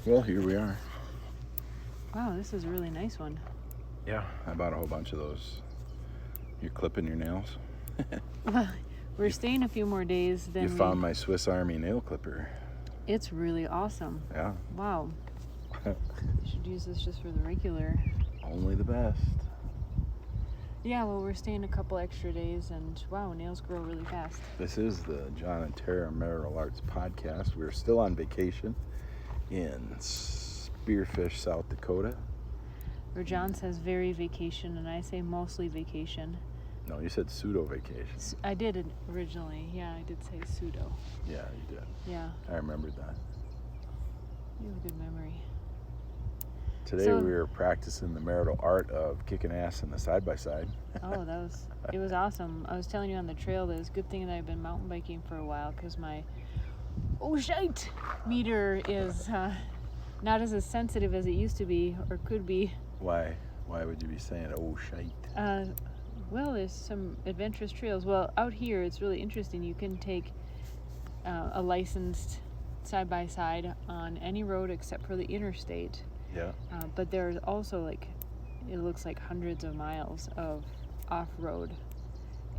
Well, here we are. Wow, this is a really nice one. Yeah, I bought a whole bunch of those. You're clipping your nails? Well, we're staying a few more days than You found my Swiss Army nail clipper. It's really awesome. Yeah. Wow. You should use this just for the regular. Only the best. Yeah, well, we're staying a couple extra days, and wow, nails grow really fast. This is the Jon Tara Marital Arts podcast. We're still on vacation in Spearfish, South Dakota. Where John says very vacation, and I say mostly vacation. No, you said pseudo vacation. I did it originally. Yeah, I did say pseudo. Yeah, you did. Yeah. I remembered that. You have a good memory. Today we were practicing the marital art of kicking ass in the side-by-side. Oh, it was awesome. I was telling you on the trail that it's a good thing that I've been mountain biking for a while, because my shite meter is not as sensitive as it used to be, or could be. Why? Why would you be saying, oh, shite? Well, there's some adventurous trails. Well, out here, it's really interesting. You can take a licensed side-by-side on any road except for the interstate. Yeah. But there's also, like, it looks like hundreds of miles of off-road.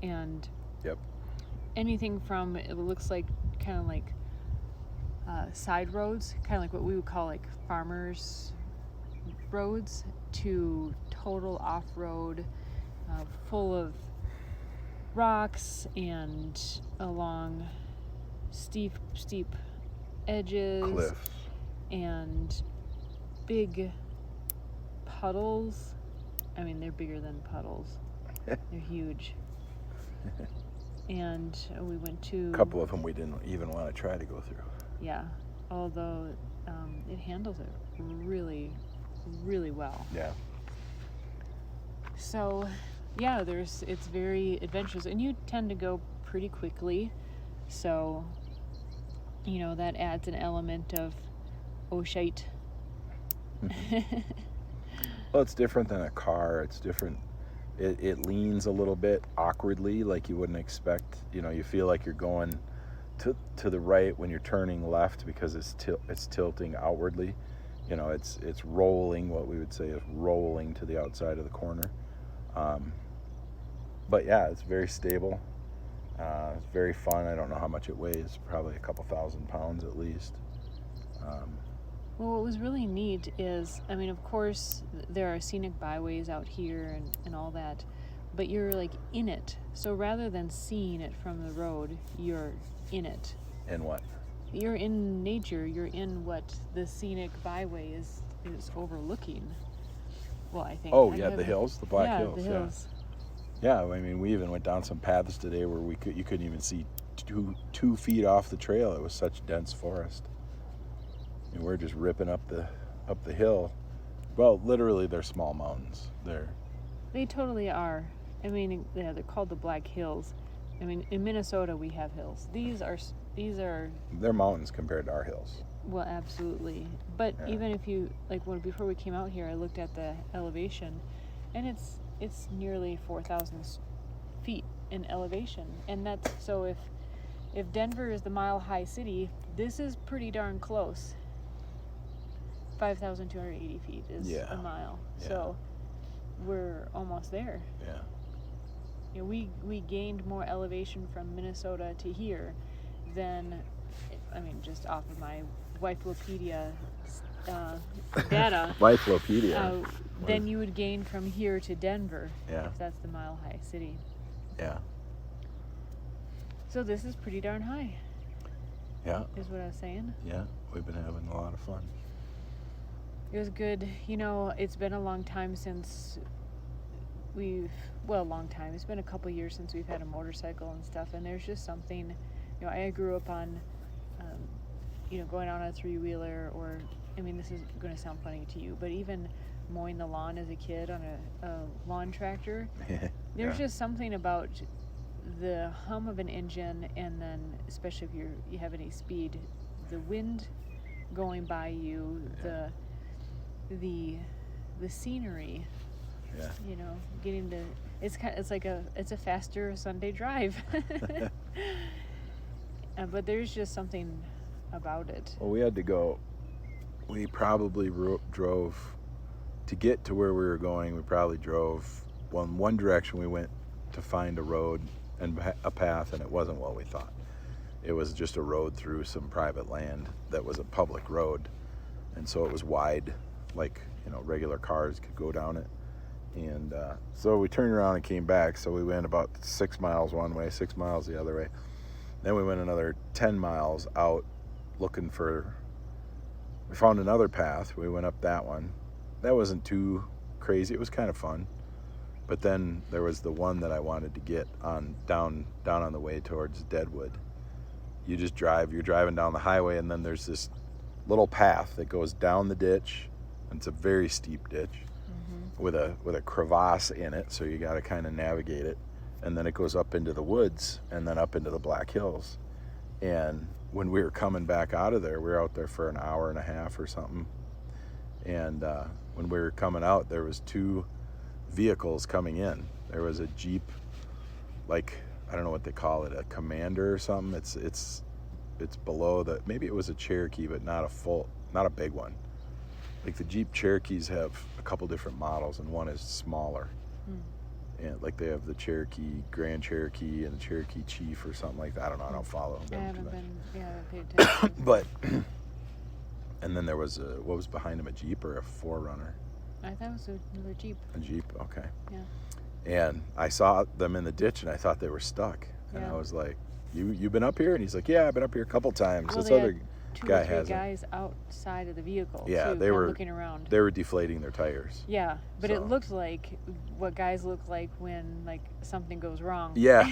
And yep. Anything from, it looks like, kind of like side roads, kind of like what we would call, like, farmers' roads, to total off-road, full of rocks and along steep edges. Cliffs. And big puddles. I mean, they're bigger than puddles. They're huge. And we went to... A couple of them we didn't even want to try to go through. Yeah, although it handles it really, really well. Yeah. So, yeah, it's very adventurous, and you tend to go pretty quickly, so, you know, that adds an element of shite. Well, it's different than a car. It's different. It leans a little bit awkwardly, like you wouldn't expect. You know, you feel like you're going to the right when you're turning left, because it's tilting outwardly. You know, it's rolling. What we would say is rolling to the outside of the corner. But yeah, it's very stable. It's very fun. I don't know how much it weighs. Probably a couple 1,000 pounds at least. Well, what was really neat is, I mean, of course, there are scenic byways out here and all that, but you're, like, in it. So rather than seeing it from the road, you're in it. In what? You're in nature. You're in what the scenic byway is overlooking. Well, I think. Oh, yeah, the hills, the Black Hills. Yeah, the hills. Yeah, I mean, we even went down some paths today where you couldn't even see 2 feet off the trail. It was such dense forest. And we're just ripping up the hill. Well, literally, they're small mountains. They totally are. I mean, yeah, they're called the Black Hills. I mean, in Minnesota we have hills. These are. They're mountains compared to our hills. Well, absolutely. But yeah. Even if you before we came out here, I looked at the elevation, and it's nearly 4,000 feet in elevation, and that's so if Denver is the mile-high city, this is pretty darn close. 5,280 feet is a mile. Yeah. So we're almost there. Yeah. You know, we gained more elevation from Minnesota to here than, I mean, just off of my Wikipedia data. Wikipedia. Than you would gain from here to Denver. Yeah. If that's the mile-high city. Yeah. So this is pretty darn high. Yeah. Is what I was saying. Yeah, we've been having a lot of fun. It was good. You know, it's been a long time since long time. It's been a couple years since we've had a motorcycle and stuff, and there's just something, you know, I grew up on, going out on a 3-wheeler, or, I mean, this is going to sound funny to you, but even mowing the lawn as a kid on a lawn tractor, there's just something about the hum of an engine, and then, especially if you have any speed, the wind going by you, the scenery, you know, getting to, it's a faster Sunday drive. But there's just something about it. Well, we had to go we probably drove to get to where we were going. We probably drove one direction. We went to find a road and a path, and it wasn't what we thought. It was just a road through some private land that was a public road, and so it was wide, like, you know, regular cars could go down it. And so we turned around and came back. So we went about 6 miles one way, 6 miles the other way. Then we went another 10 miles out looking for, we found another path. We went up that one. That wasn't too crazy. It was kind of fun. But then there was the one that I wanted to get on down on the way towards Deadwood. You just drive, you're driving down the highway, and then there's this little path that goes down the ditch. And it's a very steep ditch with a crevasse in it, so you got to kind of navigate it. And then it goes up into the woods and then up into the Black Hills. And when we were coming back out of there, we were out there for an hour and a half or something. And when we were coming out, there was 2 vehicles coming in. There was a Jeep, like, I don't know what they call it, a Commander or something. It's below the, maybe it was a Cherokee, but not a big one. Like the Jeep Cherokees have a couple different models, and one is smaller. And like they have the Cherokee, Grand Cherokee, and the Cherokee Chief or something like that. I don't know. I don't follow them too much. I haven't paid attention. But and then there was what was behind him, a Jeep or a 4Runner? I thought it was another Jeep. A Jeep, okay. Yeah. And I saw them in the ditch, and I thought they were stuck. And Yeah. I was like, "You been up here?" And he's like, "Yeah, I've been up here a couple times." Well, This they other had 2 guy or 3 hasn't. guys outside of the vehicle. Yeah, too, they kinda were looking around. They were deflating their tires. Yeah, but it So. looked like what guys look like when like something goes wrong. Yeah.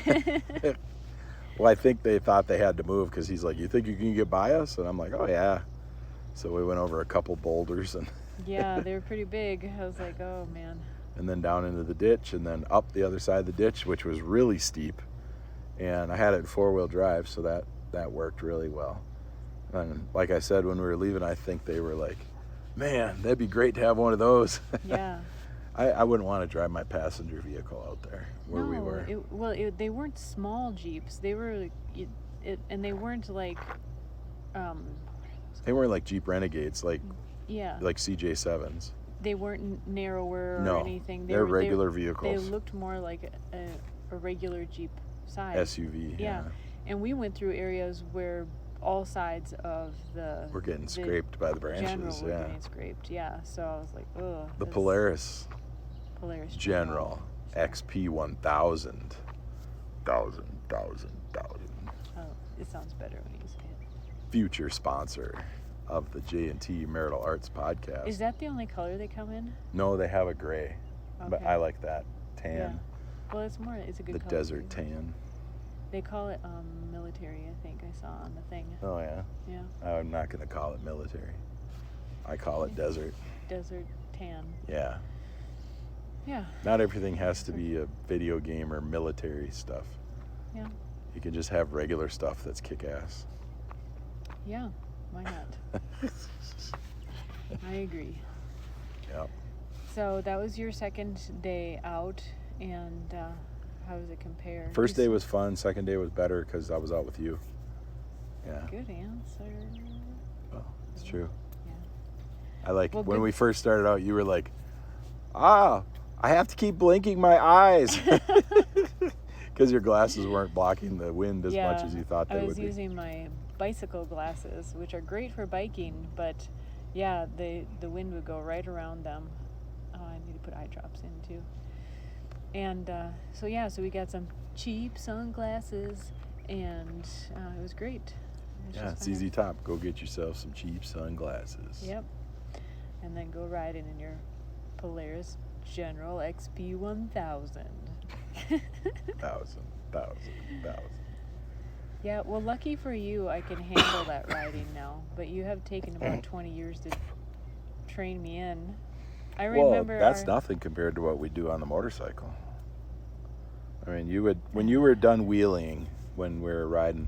Well, I think they thought they had to move because he's like, "You think you can get by us?" And I'm like, "Oh yeah." So we went over a couple boulders and Yeah, they were pretty big. I was like, oh man. and then down into the ditch and then up the other side of the ditch, which was really steep. And I had it in 4-wheel drive, so that worked really well. And like I said, when we were leaving, I think they were like, "Man, that'd be great to have one of those." Yeah. I wouldn't want to drive my passenger vehicle out there where we were. They weren't small Jeeps. They were, and they weren't like, They weren't like Jeep Renegades, like yeah. CJ7s. They weren't narrower or No, anything. they're regular They vehicles. looked more like a regular Jeep size. SUV. Yeah. And we went through areas where all sides of We're getting the scraped by the branches. General were Yeah. getting scraped. Yeah. So I was like, ugh. The this Polaris Polaris General XP 1000. Oh, it sounds better when you say it. Future sponsor of the J&T Marital Arts podcast. Is that the only color they come in? No, they have a gray, but Okay. I like that tan, Yeah. Well, it's a good the color. desert too. tan. They call it military, I think I saw on the thing. Oh yeah. Yeah. I'm not gonna call it military. I call it desert. Desert tan. Yeah. Yeah. Not everything has to be a video game or military stuff. Yeah. You can just have regular stuff that's kick-ass. Yeah. Why not? I agree. Yep. So that was your second day out, and how does it compare? First day was fun. Second day was better because I was out with you. Yeah. Good answer. Well, it's true. Yeah. I like Well, when good- we first started out, you were like, I have to keep blinking my eyes. Because your glasses weren't blocking the wind as much as you thought they I would was be. using my bicycle glasses, which are great for biking, but yeah, the wind would go right around them. Oh, I need to put eye drops in too. And so we got some cheap sunglasses, and it was great. It was Yeah, just it's kinda- easy top. Go get yourself some cheap sunglasses. Yep. And then go riding in your Polaris General XP 1000. Thousand. Yeah, well, lucky for you, I can handle that riding now. But you have taken about 20 years to train me in. I remember. Well, that's nothing compared to what we do on the motorcycle. I mean, when you were done wheeling, when we were riding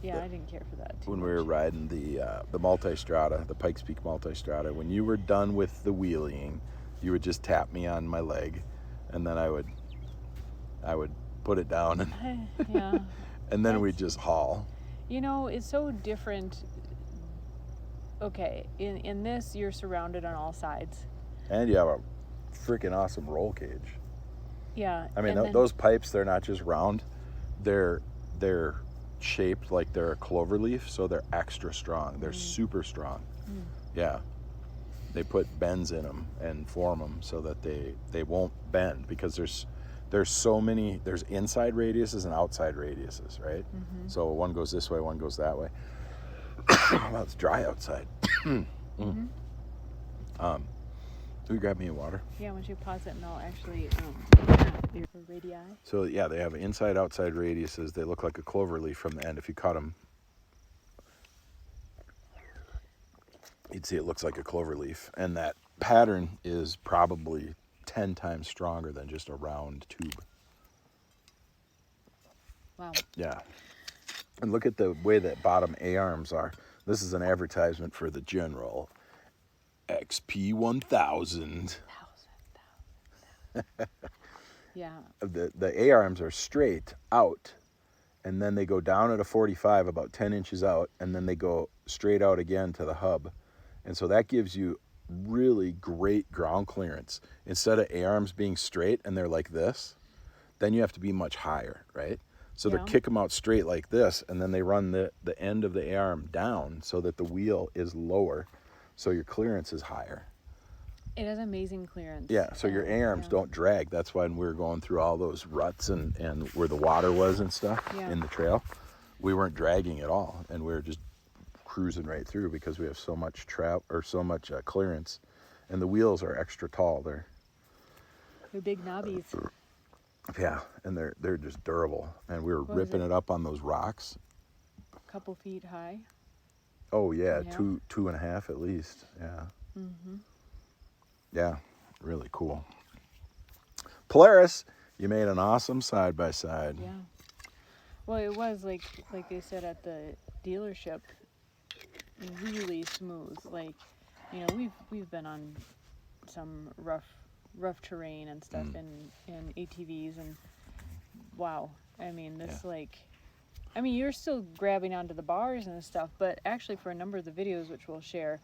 Yeah, I didn't care for that too when much. we were riding the multi-strada, the Pikes Peak multi-strada, when you were done with the wheeling, you would just tap me on my leg, and then I would put it down, and Yeah. and then we'd just haul. You know, it's so different okay, in this you're surrounded on all sides. And you have a freaking awesome roll cage. Yeah. I mean, and then, those pipes, they're not just round. They're shaped like they're a clover leaf, so they're extra strong. They're super strong. Yeah. They put bends in them and form them so that they won't bend, because there's so many, there's inside radiuses and outside radiuses, right? So one goes this way, one goes that way. Well, it's dry outside. Will you grab me a water? Yeah, once you pause it, and I'll actually your radii. So yeah, they have inside outside radiuses. They look like a clover leaf from the end. If you cut them, you'd see it looks like a clover leaf, and that pattern is probably 10 times stronger than just a round tube. Wow. Yeah. And look at the way that bottom A-arms are. This is an advertisement for the General XP1000. Yeah. The A-arms are straight out, and then they go down at a 45 about 10 inches out, and then they go straight out again to the hub. And so that gives you really great ground clearance. Instead of A-arms being straight and they're like this, then you have to be much higher, right? So they kick them out straight like this, and then they run the end of the A-arm down so that the wheel is lower, so your clearance is higher. It has amazing clearance. Yeah, so your A-arms don't drag. That's when we were going through all those ruts and where the water was and stuff in the trail. We weren't dragging at all, and we were just cruising right through because we have so much clearance, and the wheels are extra tall. They're big knobbies. Yeah, and they're just durable. And we were ripping it up on those rocks. A couple feet high. Oh yeah, 2.5 at least. Yeah. Yeah, really cool. Polaris, you made an awesome side by side. Yeah. Well, it was like they said at the dealership, really smooth. Like, you know, we've been on some rough terrain and stuff in ATVs, and wow. I mean, this I mean, you're still grabbing onto the bars and stuff, but actually for a number of the videos, which we'll share,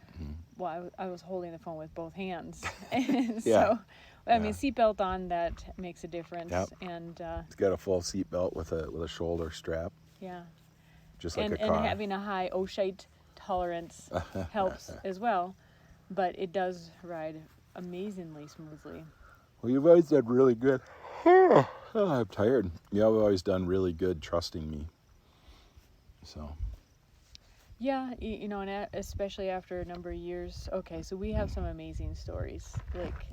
well, I was holding the phone with both hands. And so, I mean, seatbelt on, that makes a difference. Yep. And it's got a full seatbelt with a shoulder strap. Yeah. Just like a car. And having a high OSHA tolerance helps as well, but it does ride amazingly smoothly. Well, you've always done really good. Oh, I'm tired. You've always done really good trusting me. So. Yeah, you know, and especially after a number of years. Okay, so we have some amazing stories. Like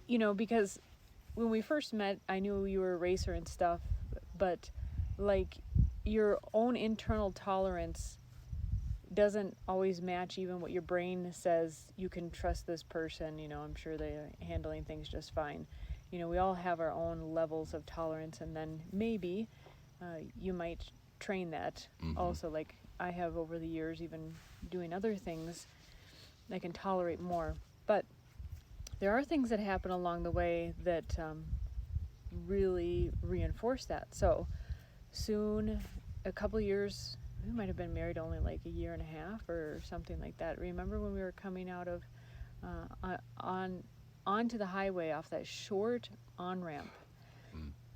you know, because when we first met, I knew you were a racer and stuff, but like your own internal tolerance doesn't always match even what your brain says. You can trust this person, you know, I'm sure they're handling things just fine. You know, we all have our own levels of tolerance, and then maybe you might train that also. Like I have over the years, even doing other things, I can tolerate more. But there are things that happen along the way that really reinforce that. So soon, a couple years, we might have been married only like a year and a half or something like that. Remember when we were coming out of onto the highway off that short on-ramp?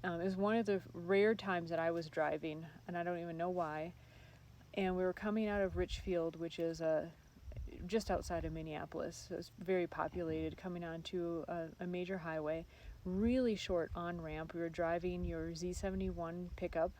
It was one of the rare times that I was driving, and I don't even know why. And we were coming out of Richfield, which is just outside of Minneapolis. So it's very populated, coming onto a major highway. Really short on-ramp. We were driving your Z71 pickup.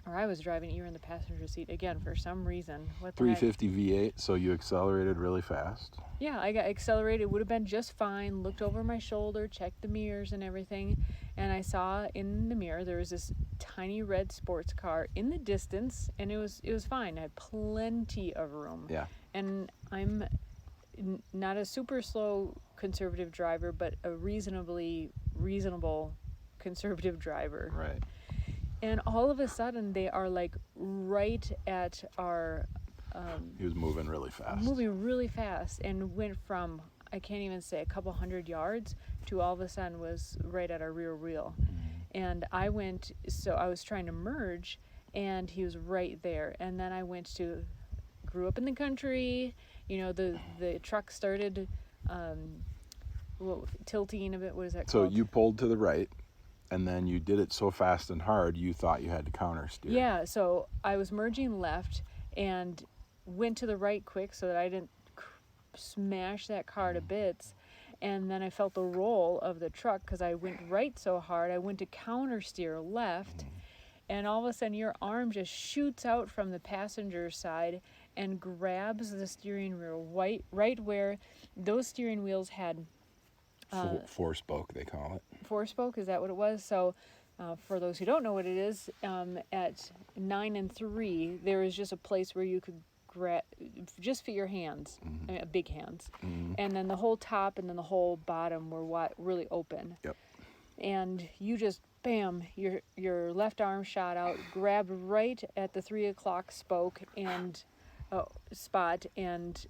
Or I was driving, you were in the passenger seat. Again, for some reason. What the 350 V8, so you accelerated really fast? Yeah, I got accelerated. Would have been just fine. Looked over my shoulder, checked the mirrors and everything. And I saw in the mirror there was this tiny red sports car in the distance. And it was fine. I had plenty of room. Yeah. And I'm not a super slow conservative driver, but a reasonable conservative driver. Right. And all of a sudden, they are like right at our... he was moving really fast. Moving really fast, and went from, I can't even say, a couple 100 yards to all of a sudden was right at our rear wheel. And I was trying to merge, and he was right there. And then I went to grew up in the country. The truck started tilting a bit. What is that So called? you pulled to the right, and then you did it so fast and hard you thought you had to counter steer. Yeah, so I was merging left and went to the right quick so that I didn't smash that car to bits. And then I felt the roll of the truck because I went right so hard. I went to counter steer left, and all of a sudden your arm just shoots out from the passenger side and grabs the steering wheel right where those steering wheels had Four spoke, they call it. 4-spoke. Is that what it was? So for those who don't know what it is, at 9 and 3 there is just a place where you could just fit your hands, I mean, big hands, and then the whole top and then the whole bottom were really open. Yep. And you just bam, your left arm shot out, grabbed right at the 3 o'clock spoke and spot, and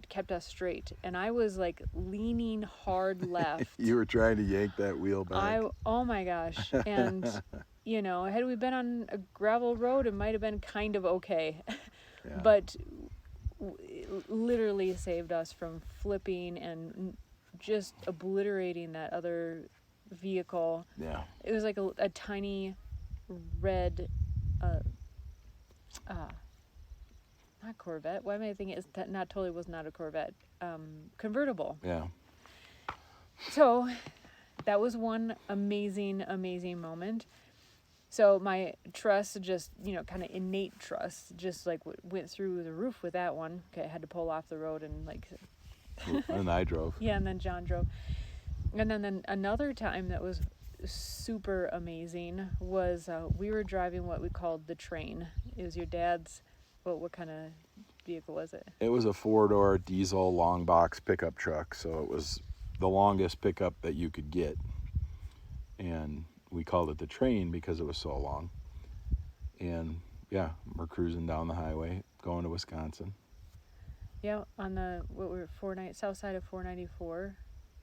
kept us straight. And I was like leaning hard left. You were trying to yank that wheel back. Oh my gosh. And had we been on a gravel road, it might have been kind of okay. Yeah. But literally saved us from flipping and just obliterating that other vehicle. Yeah. It was like a tiny red not Corvette. Why am I thinking was not a Corvette? Convertible. Yeah. So that was one amazing moment. So my trust, just kind of innate trust, just like went through the roof with that one. Okay, I had to pull off the road and And I drove. Yeah, and then John drove. And then another time that was super amazing was we were driving what we called the train. It was your dad's. What kind of vehicle was it? It was a 4-door diesel long box pickup truck, so it was the longest pickup that you could get. And we called it the train because it was so long. And yeah, we're cruising down the highway going to Wisconsin. Yeah, on the south side of 494.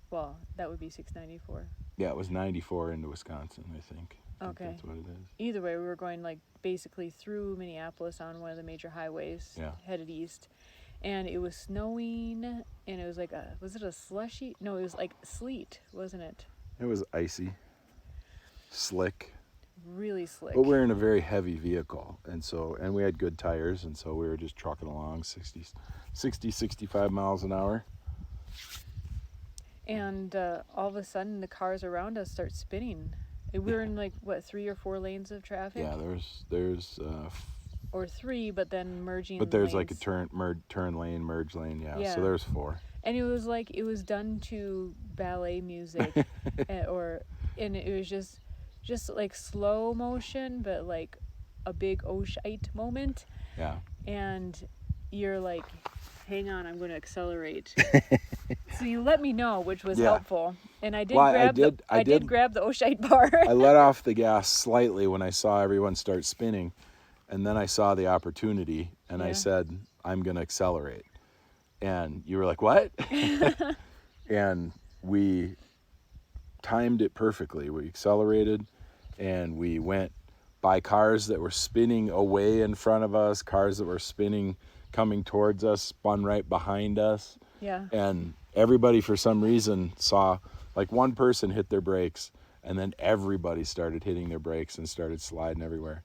Well, that would be 694. Yeah, it was 94 into Wisconsin, I think. Okay. That's what it is. Either way, we were going basically through Minneapolis on one of the major highways, headed east. And it was snowing, and it was was it a slushy? No, it was like sleet, wasn't it? It was icy, slick. Really slick. But we're in a very heavy vehicle, and we had good tires, and so we were just trucking along 60, 65 miles an hour. And all of a sudden, the cars around us start spinning. We were in 3 or 4 lanes of traffic. Yeah, there's or 3, but then merging. But there's lanes. like a turn lane, merge lane. Yeah. So there's 4. And it was done to ballet music, and it was just like slow motion, but like a big Oshite moment. Yeah. And you're like, hang on, I'm going to accelerate. So you let me know, which was helpful. And I did grab the Oshite bar. I let off the gas slightly when I saw everyone start spinning, and then I saw the opportunity, and I said, I'm going to accelerate. And you were like, what? And we timed it perfectly. We accelerated, and we went by cars that were spinning away in front of us, cars that were spinning coming towards us, spun right behind us. Yeah. And everybody, for some reason, saw, one person hit their brakes, and then everybody started hitting their brakes and started sliding everywhere.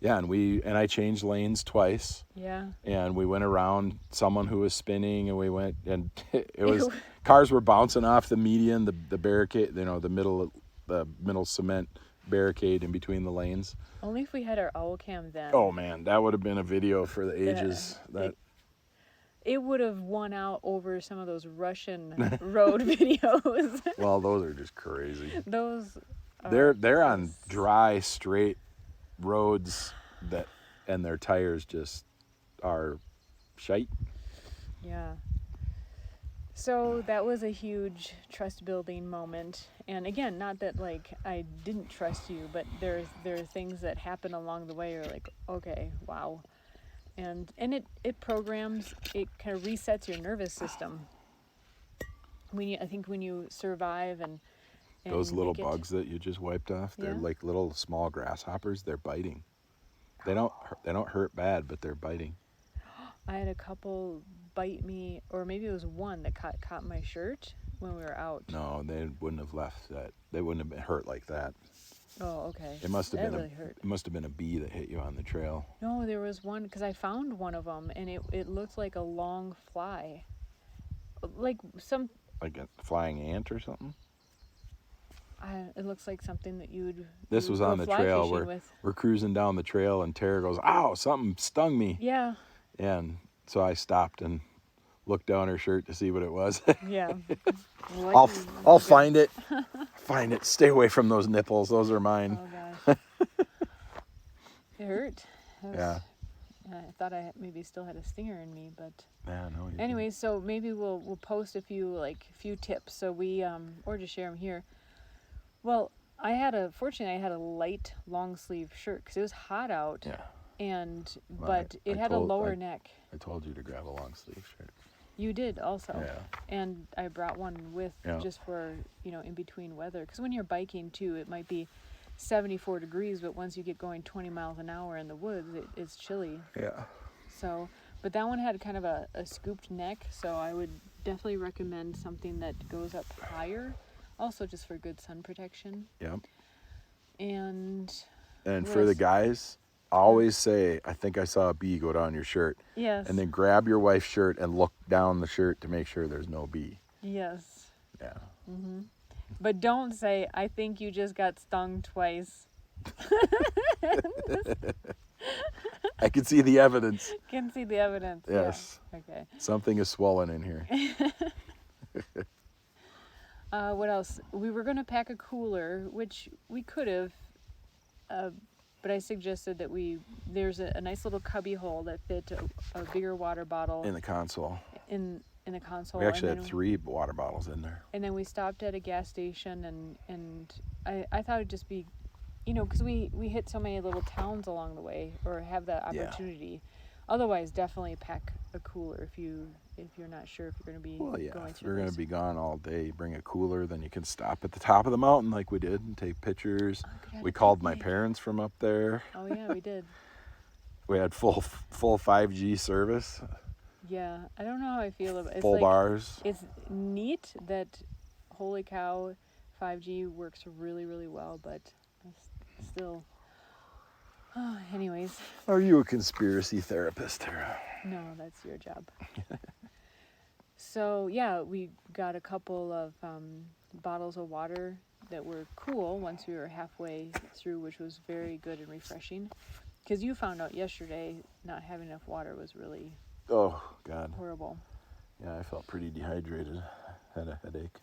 Yeah, and I changed lanes twice. Yeah. And we went around someone who was spinning, and we went, and it was cars were bouncing off the median, the barricade, the middle cement barricade in between the lanes. Only if we had our owl cam then. Oh man, that would have been a video for the ages. It would have won out over some of those Russian road videos. Well, those are just crazy. They're on dry, straight roads and their tires just are shite. Yeah. So that was a huge trust building moment. And again, not that I didn't trust you, but there are things that happen along the way. You're like, okay, wow. And it programs, it kind of resets your nervous system. I think when you survive and those little bugs that you just wiped off, they're like little small grasshoppers. They're biting. They don't hurt bad, but they're biting. I had a couple bite me, or maybe it was one that caught my shirt when we were out. No, they wouldn't have left that. They wouldn't have been hurt like that. Oh, okay. It must have that been really hurt. It must have been a bee that hit you on the trail. No, there was one, because I found one of them, and it looked like a long fly. Like Like a flying ant or something? It looks like something that you would. This was on the trail where we're cruising down the trail, and Tara goes, "Ow, something stung me." Yeah. And so I stopped and looked down her shirt to see what it was. Yeah. I'll find it. Find it. Stay away from those nipples. Those are mine. Oh gosh. It hurt. Yeah. I thought I maybe still had a stinger in me, but. Yeah, no. Anyway, so maybe we'll post a few tips. So we or just share them here. Well, fortunately I had a light long sleeve shirt because it was hot out. Yeah. But it had a lower neck. I told you to grab a long sleeve shirt. You did also. Yeah. And I brought one with just for, in between weather. Because when you're biking too, it might be 74 degrees, but once you get going 20 miles an hour in the woods, it's chilly. Yeah. So, but that one had kind of a scooped neck, so I would definitely recommend something that goes up higher. Also just for good sun protection. Yep. And for the guys, always say, "I think I saw a bee go down your shirt." Yes. And then grab your wife's shirt and look down the shirt to make sure there's no bee. Yes. Yeah. Mhm. But don't say, "I think you just got stung twice." I can see the evidence. Can see the evidence. Yes. Yeah. Okay. Something is swollen in here. What else? We were going to pack a cooler, which we could have, but I suggested that there's a nice little cubby hole that fit a bigger water bottle In the console. in the console. We actually had 3 water bottles in there. And then we stopped at a gas station, and I thought it'd just be, because we hit so many little towns along the way, or have that opportunity. Yeah. Otherwise, definitely pack a cooler if you're not sure if you're going to be going through. If you're going to be gone all day, bring a cooler. Then you can stop at the top of the mountain like we did and take pictures. We called my parents from up there. Oh yeah, we did. We had full 5G service. Yeah, I don't know how I feel about it. Full bars. It's neat that, holy cow, 5G works really, really well, but still. Anyways. Are you a conspiracy therapist, Tara? No, that's your job. So, yeah, we got a couple of bottles of water that were cool once we were halfway through, which was very good and refreshing. Because you found out yesterday not having enough water was really horrible. Yeah, I felt pretty dehydrated. Had a headache.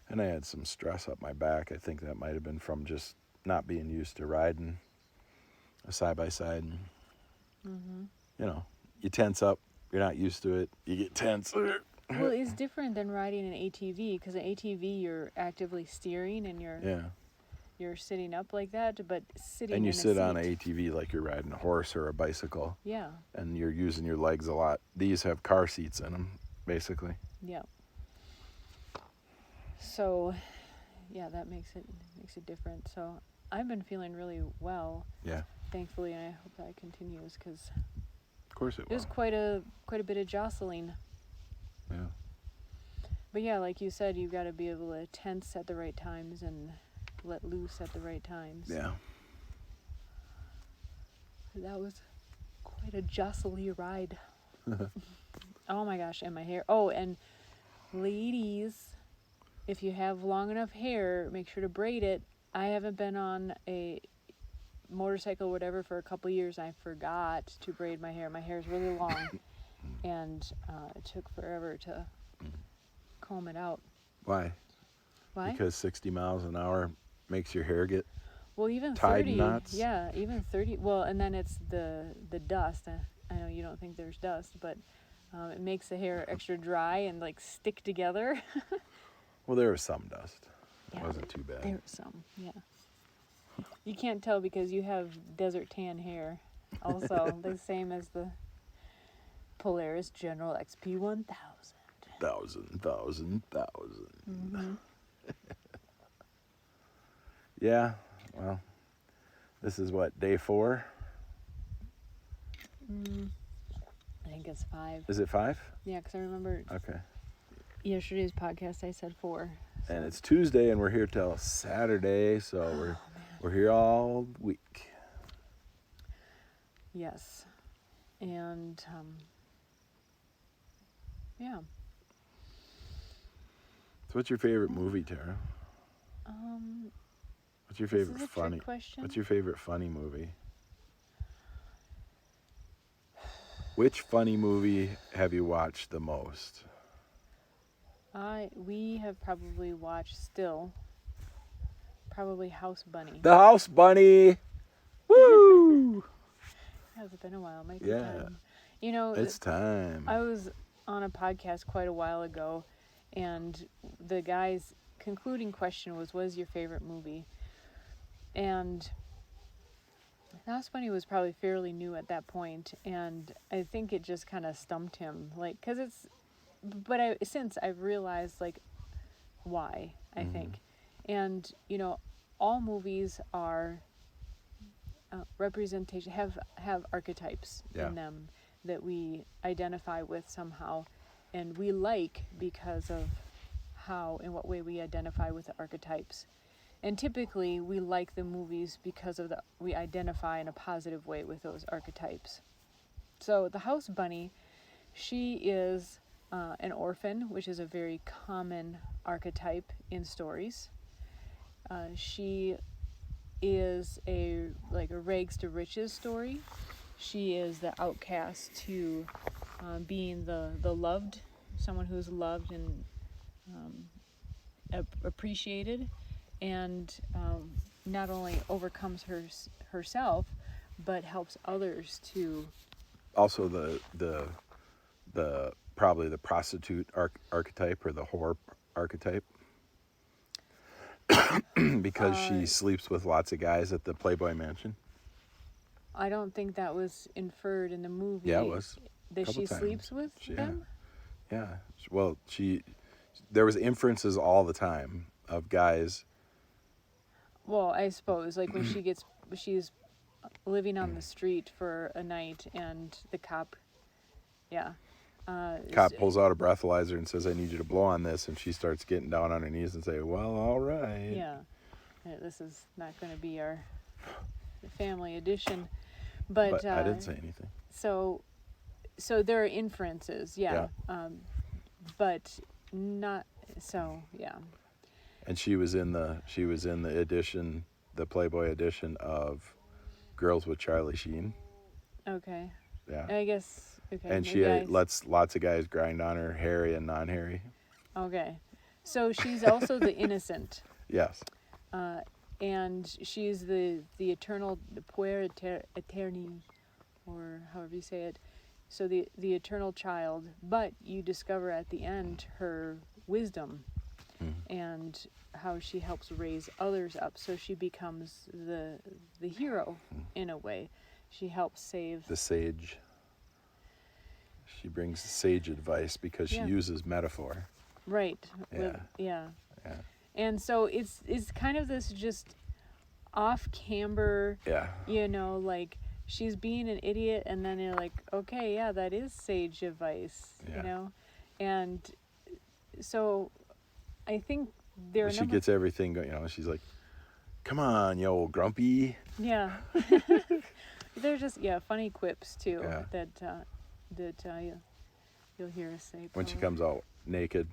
And I had some stress up my back. I think that might have been from just not being used to riding a side-by-side. Mm-hmm. You tense up. You're not used to it. You get tense. Well, it's different than riding an ATV, because an ATV you're actively steering and you're sitting up like that, but sitting and you in sit a on an seat. ATV like you're riding a horse or a bicycle. Yeah. And you're using your legs a lot. These have car seats in them, basically. Yeah. So, yeah, that makes it different. So I've been feeling really well. Yeah. Thankfully, and I hope that continues, because of course it will. There's quite a bit of jostling. Yeah. But yeah, like you said, you've got to be able to tense at the right times and let loose at the right times. Yeah. That was quite a jostly ride. Oh my gosh, and my hair. Oh, and ladies, if you have long enough hair, make sure to braid it. I haven't been on a motorcycle or whatever for a couple years. I forgot to braid my hair. My hair is really long, and it took forever to comb it out. Why? Because 60 miles an hour makes your hair get even tied 30 knots. Yeah, even 30. Well, and then it's the dust. I know you don't think there's dust, but it makes the hair extra dry and like stick together. Well, there was some dust. It Yeah, wasn't too bad. There was some, yeah. You can't tell because you have desert tan hair. Also, the same as the Polaris General XP 1000. Thousand. Mm-hmm. Yeah, well, this is what, day 4? I think think it's 5. Is it 5? Yeah, because I remember Okay. yesterday's podcast I said 4. So. And it's Tuesday, and we're here till Saturday, so we're here all week. Yes. And, yeah. So what's your favorite movie, Tara? What's your favorite this is a funny? trick question. What's your favorite funny movie? Which funny movie have you watched the most? We have probably watched probably House Bunny. The House Bunny! Woo! It has been a while. Might be Yeah. time. You know, It's time. I was on a podcast quite a while ago, and the guy's concluding question was, what is your favorite movie? And House Bunny was probably fairly new at that point, and I think it just kind of stumped him, like, because it's, but since I've realized, like, why, I think. And, you know, all movies are representation, have archetypes in them that we identify with somehow, and we like because of how, in what way we identify with the archetypes. And typically, we like the movies because of we identify in a positive way with those archetypes. So the House Bunny, she is an orphan, which is a very common archetype in stories. She is a rags to riches story. She is the outcast to being the loved, someone who's loved and appreciated, and not only overcomes herself, but helps others to. Also, the probably the prostitute archetype or the whore archetype, because she sleeps with lots of guys at the Playboy Mansion. I don't think that was inferred in the movie. Yeah, it was. That she sleeps with them? Yeah. Well, there was inferences all the time of guys. Well, I suppose, like, when she's living on the street for a night, and the cop, Cop pulls out a breathalyzer and says, I need you to blow on this, and she starts getting down on her knees and say, well, all right. Yeah. This is not going to be our family edition. But I didn't say anything. So there are inferences, but not so, yeah. And she was in the edition, the Playboy edition of Girls with Charlie Sheen. Okay. Yeah. I guess. Okay. And she lets lots of guys grind on her, hairy and non-hairy. Okay. So she's also the innocent. Yes. And she's the eternal, the puer eterni, or however you say it. So the eternal child, but you discover at the end her wisdom and how she helps raise others up. So she becomes the hero in a way. She helps save the sage. She brings sage advice because she uses metaphor. Right. Yeah. Yeah. And so it's kind of this just off-camber, like, she's being an idiot, and then you're like, okay, yeah, that is sage advice, and so I think she gets everything going, she's like, come on, you old grumpy. Yeah. They're just, funny quips, too, that you'll hear us say. When she comes out naked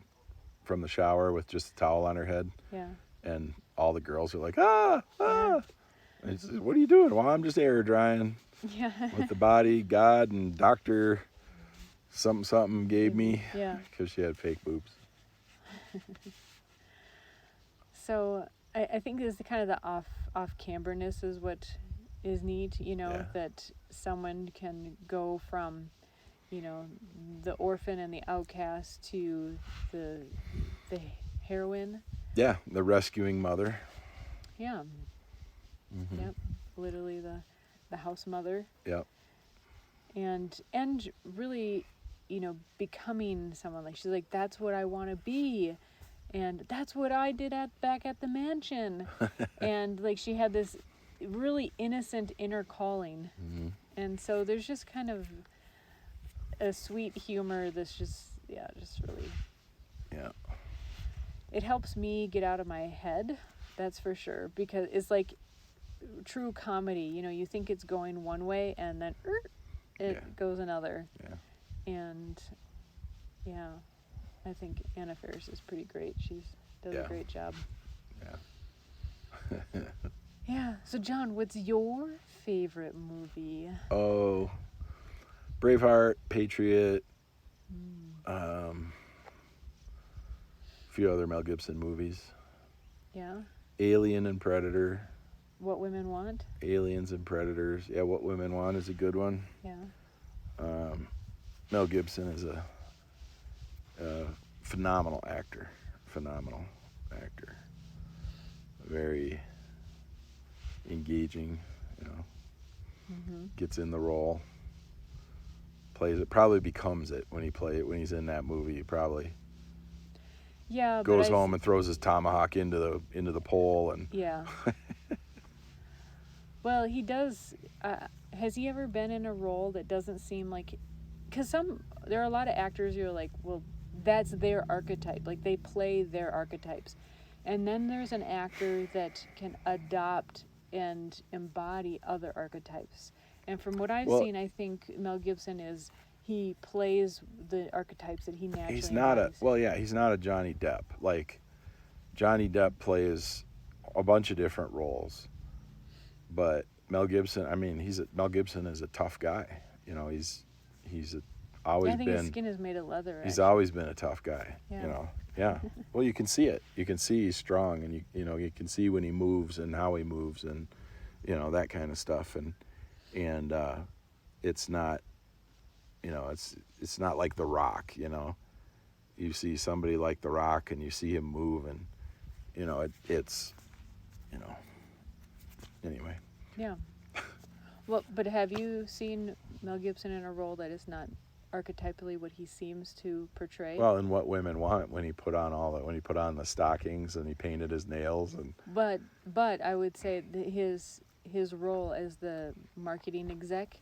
from the shower with just a towel on her head. Yeah. And all the girls are like, ah. And he says, what are you doing? Well, I'm just air drying. Yeah. With the body God and Dr. something gave me. Yeah. Because she had fake boobs. So I think this is kind of the off-camberness is what is neat, that someone can go from, the orphan and the outcast to the heroine. Yeah, the rescuing mother. Yeah. Mm-hmm. Yep. Literally the house mother. Yep. And really, becoming someone, like, she's like, that's what I want to be. And that's what I did back at the mansion. And, like, she had this really innocent inner calling. Mm-hmm. And so there's just kind of, a sweet humor that's just really. Yeah. It helps me get out of my head, that's for sure, because it's like true comedy. You think it's going one way and then it goes another. Yeah. And yeah, I think Anna Faris is pretty great. She does a great job. Yeah. Yeah. So John, what's your favorite movie? Oh, Braveheart, Patriot, a few other Mel Gibson movies. Yeah. Alien and Predator. What Women Want. Aliens and Predators. Yeah, What Women Want is a good one. Yeah. Mel Gibson is a phenomenal actor. Very engaging, gets in the role, plays it, probably becomes it when he's in that movie. He probably goes home and throws his tomahawk into the pole and yeah. Well, he does. Has he ever been in a role that doesn't seem like? Because there are a lot of actors you're like, well, that's their archetype. Like they play their archetypes, and then there's an actor that can adopt and embody other archetypes. And from what I've seen, I think Mel Gibson he plays the archetypes that he naturally. He's not embodies. he's not a Johnny Depp. Like Johnny Depp plays a bunch of different roles, but Mel Gibson. I mean, Mel Gibson is a tough guy. He's always been. I think his skin is made of leather. He's always been a tough guy. Yeah. Yeah. Well, you can see it. You can see he's strong, and you can see when he moves and how he moves, and that kind of stuff. And it's not. It's not like The Rock. You see somebody like The Rock, and you see him move, and it's. Anyway. Yeah. Well, but have you seen Mel Gibson in a role that is not archetypally what he seems to portray? Well, in What Women Want, when he put on the stockings and he painted his nails and. But I would say that his role as the marketing exec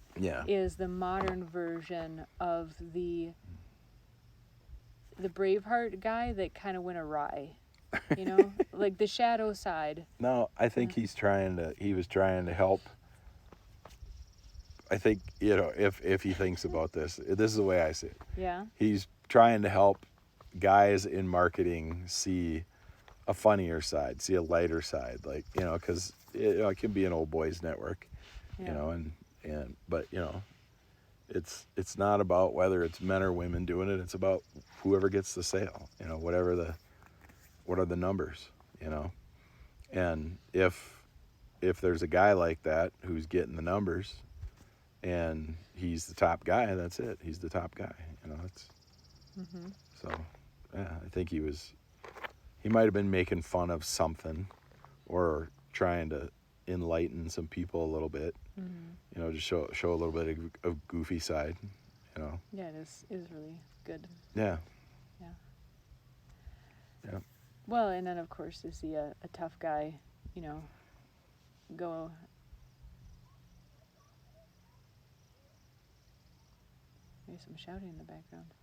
is the modern version of the Braveheart guy that kind of went awry. Like the shadow side. No, I think he was trying to help. I think, if he thinks about this is the way I see it. Yeah. He's trying to help guys in marketing see a funnier side, see a lighter side, like, because it can be an old boys network, but it's not about whether it's men or women doing it. It's about whoever gets the sale, what are the numbers, and if there's a guy like that who's getting the numbers and he's the top guy, that's it. He's the top guy, So, yeah, I think he might have been making fun of something or trying to enlighten some people a little bit, just show a little bit of goofy side, Yeah, it is really good. Yeah. Yeah. Yeah. Well, and then of course to see a tough guy, go. There's some shouting in the background.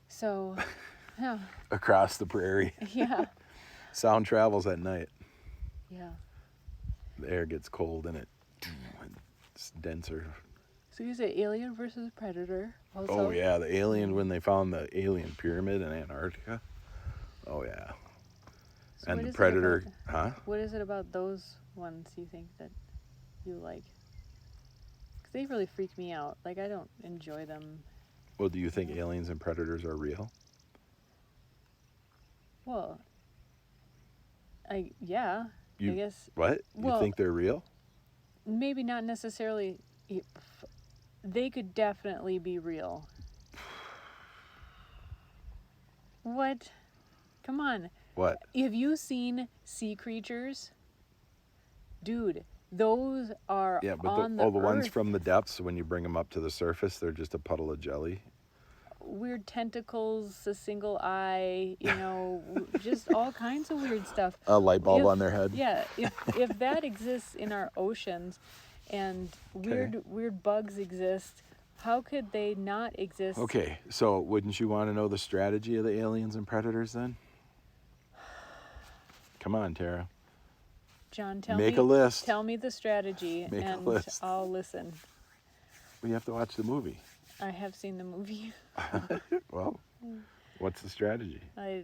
So, yeah. Across the prairie. Yeah. Sound travels at night. Yeah. The air gets cold and it's denser. So you say Alien versus Predator also? Oh, yeah, the alien, when they found the alien pyramid in Antarctica. Oh, yeah. So and the Predator, What is it about those ones you think that you like? Because they really freak me out. Like, I don't enjoy them. Well, do you think aliens and predators are real? Well, I guess. What? Well, you think they're real? Maybe not necessarily. They could definitely be real. What? Come on. What? Have you seen sea creatures? Dude, those are on the the ones from the depths, when you bring them up to the surface, they're just a puddle of jelly. Weird tentacles, a single eye, just all kinds of weird stuff. A light bulb on their head. Yeah, if that exists in our oceans, and weird bugs exist, How could they not exist? Okay, so wouldn't you want to know the strategy of the aliens and predators then? Come on, Tara. John, Make a list. Tell me the strategy, Make a and list. I'll listen. We have to watch the movie. I have seen the movie. Well, what's the strategy? I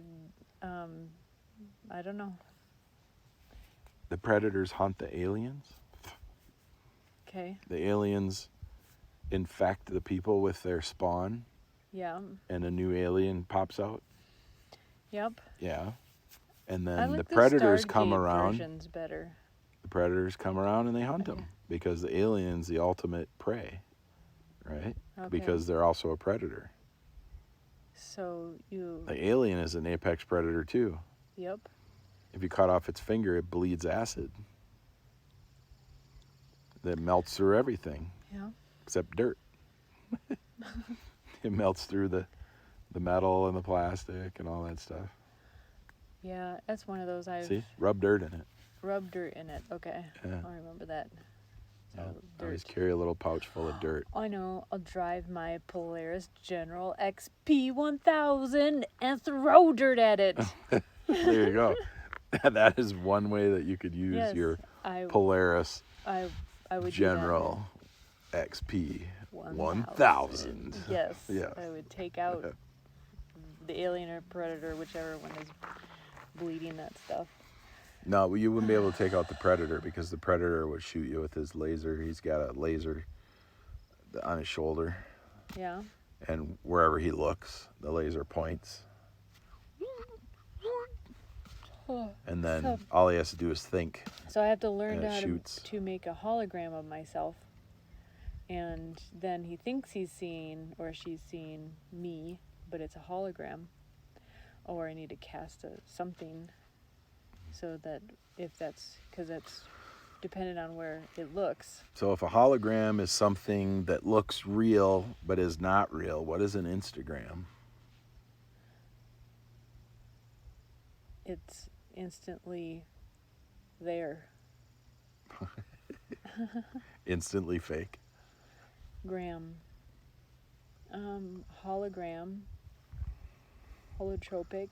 don't know. The predators hunt the aliens. Okay. The aliens infect the people with their spawn, Yeah. and a new alien pops out. Yep. Yeah. And I then like the the predators come Stargate around. versions better. The predators come around and they hunt Okay. them because the alien's the ultimate prey, right? Okay. Because they're also a predator. So you. The alien is an apex predator too. Yep. If you cut off its finger, it bleeds acid that melts through everything. Yeah. Except dirt. It melts through the metal and the plastic and all that stuff. Yeah, that's one of those I've See? Rub dirt in it. rubbed dirt in it. Okay. Yeah. I'll remember that. So I always dirt. carry a little pouch full of dirt. I know. I'll drive my Polaris General XP1000 and throw dirt at it. There you go. That is one way that you could use Yes, your I Polaris I would General XP do that. 1000. Yes. Yes. I would take out the alien or predator, whichever one is bleeding that stuff. No, you wouldn't be able to take out the predator because the predator would shoot you with his laser. He's got a laser on his shoulder, Yeah. and wherever he looks, the laser points. And then all he has to do is think. So I have to learn And it how shoots. to make a hologram of myself. And then he thinks he's seeing or she's seeing me, but it's a hologram. Or I need to cast something so that if that's, because that's dependent on where it looks. So if a hologram is something that looks real but is not real, what is an Instagram? It's instantly there. Instantly fake. Gram. Hologram. Holotropic.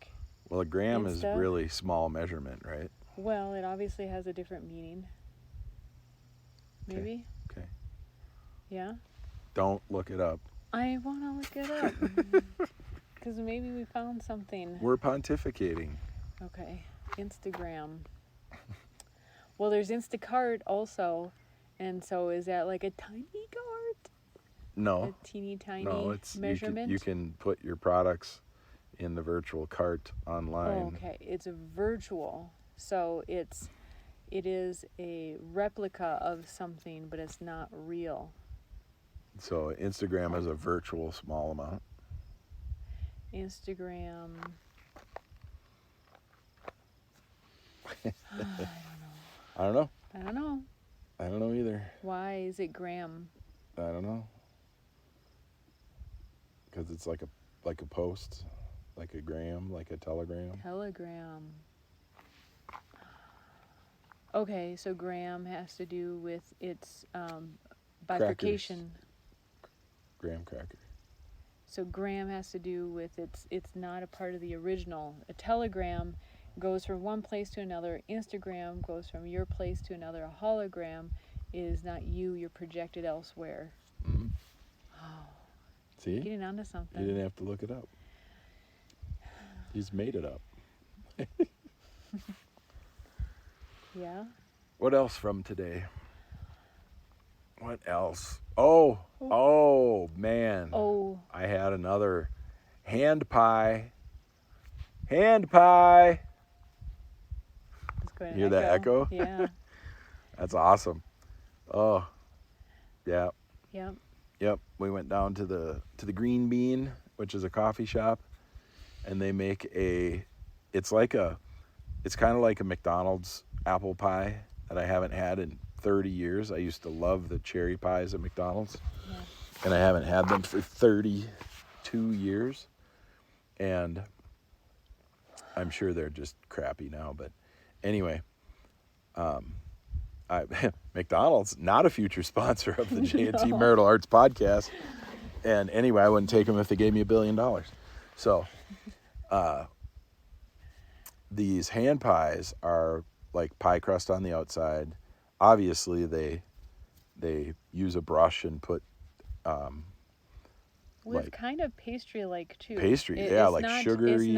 Well, a gram is Insta? really small measurement, right? Well, it obviously has a different meaning. Maybe? Okay. Yeah? Don't look it up. I want to look it up. Because maybe we found something. We're pontificating. Okay. Instagram. Well, there's Instacart also. And so is that like a tiny cart? No. A teeny tiny No, it's measurement? you can put your products in the virtual cart online. Oh, okay. It's a virtual. So it is a replica of something, but it's not real. So Instagram is a virtual small amount. Instagram. I don't know. I don't know. I don't know either. Why is it gram? I don't know. Because it's like a post, like a gram, like a telegram. Telegram. Okay, so gram has to do with its bifurcation. Graham cracker. So gram has to do with it's not a part of the original. A telegram goes from one place to another. Instagram goes from your place to another. A hologram is not you, you're projected elsewhere. Mm-hmm. Oh, See? getting onto something. You didn't have to look it up. He's made it up. Yeah? What else from today? What else? Oh, man. Oh. I had another hand pie. Hand pie. It's going to Hear that echo? Yeah. That's awesome. Oh, yeah. Yep. Yep. We went down to the Green Bean, which is a coffee shop, and they make it's kind of like a McDonald's apple pie that I haven't had in 30 years. I used to love the cherry pies at McDonald's, Yeah. and I haven't had them for 32 years. And I'm sure they're just crappy now, but anyway, McDonald's, not a future sponsor of the J&T No. Marital Arts podcast. And anyway, I wouldn't take them if they gave me $1 billion. So, these hand pies are like pie crust on the outside. Obviously, they use a brush and put With like kind of pastry-like too. pastry, It- yeah, it's like not, sugary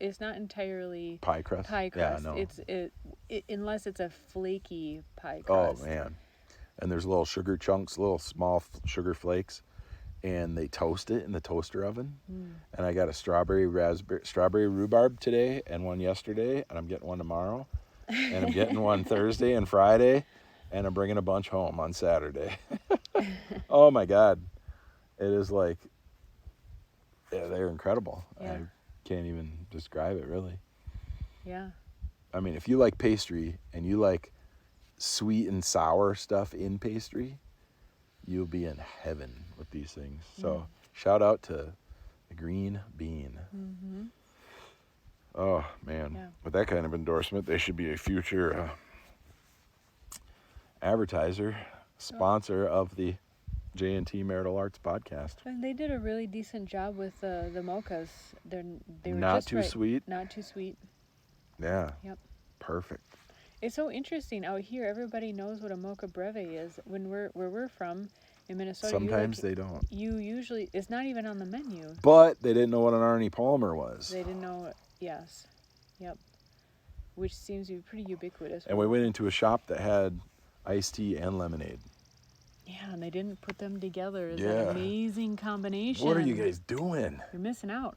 It's not entirely pie crust. pie Yeah, crust. no. Unless it's a flaky pie Oh crust. man, and there's little sugar chunks, little small sugar flakes, and they toast it in the toaster oven. And I got a strawberry rhubarb today, and one yesterday, and I'm getting one tomorrow, and I'm getting one Thursday and Friday, and I'm bringing a bunch home on Saturday. Oh my God, it is like, yeah, they're incredible. Yeah. I can't even describe it really. Yeah. I mean, if you like pastry and you like sweet and sour stuff in pastry, you'll be in heaven with these things. So shout out to the green bean. Mm-hmm. Oh man, Yeah. with that kind of endorsement, they should be a future advertiser, sponsor of the J&T Marital Arts podcast. And they did a really decent job with the mochas. They were Not just too right. sweet. Not too sweet. Yeah. Yep. Perfect. It's so interesting out here. Everybody knows what a mocha breve is. When where we're from in Minnesota, Sometimes they don't. You usually it's not even on the menu. But they didn't know what an Arnie Palmer was. They didn't know. Yes. Yep. Which seems to be pretty ubiquitous. And we went into a shop that had iced tea and lemonade. Yeah, and they didn't put them together. It's Yeah. an amazing combination. What are you guys doing? You're missing out.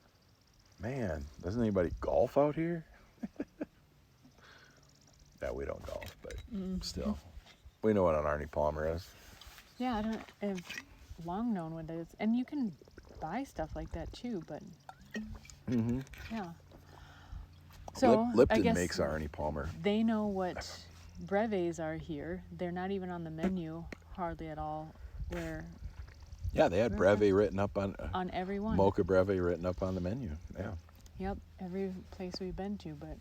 Man, doesn't anybody golf out here? Yeah, we don't golf, but still. We know what an Arnie Palmer is. Yeah, I've long known what it is. And you can buy stuff like that too, but Mm-hmm. yeah. So I Lipton guess makes Arnie Palmer. they know what breves are here. They're not even on the menu hardly at all. Where Yeah, they had Breve written up on every one. Mocha Breve written up on the menu. Yeah. Yep, every place we've been to, but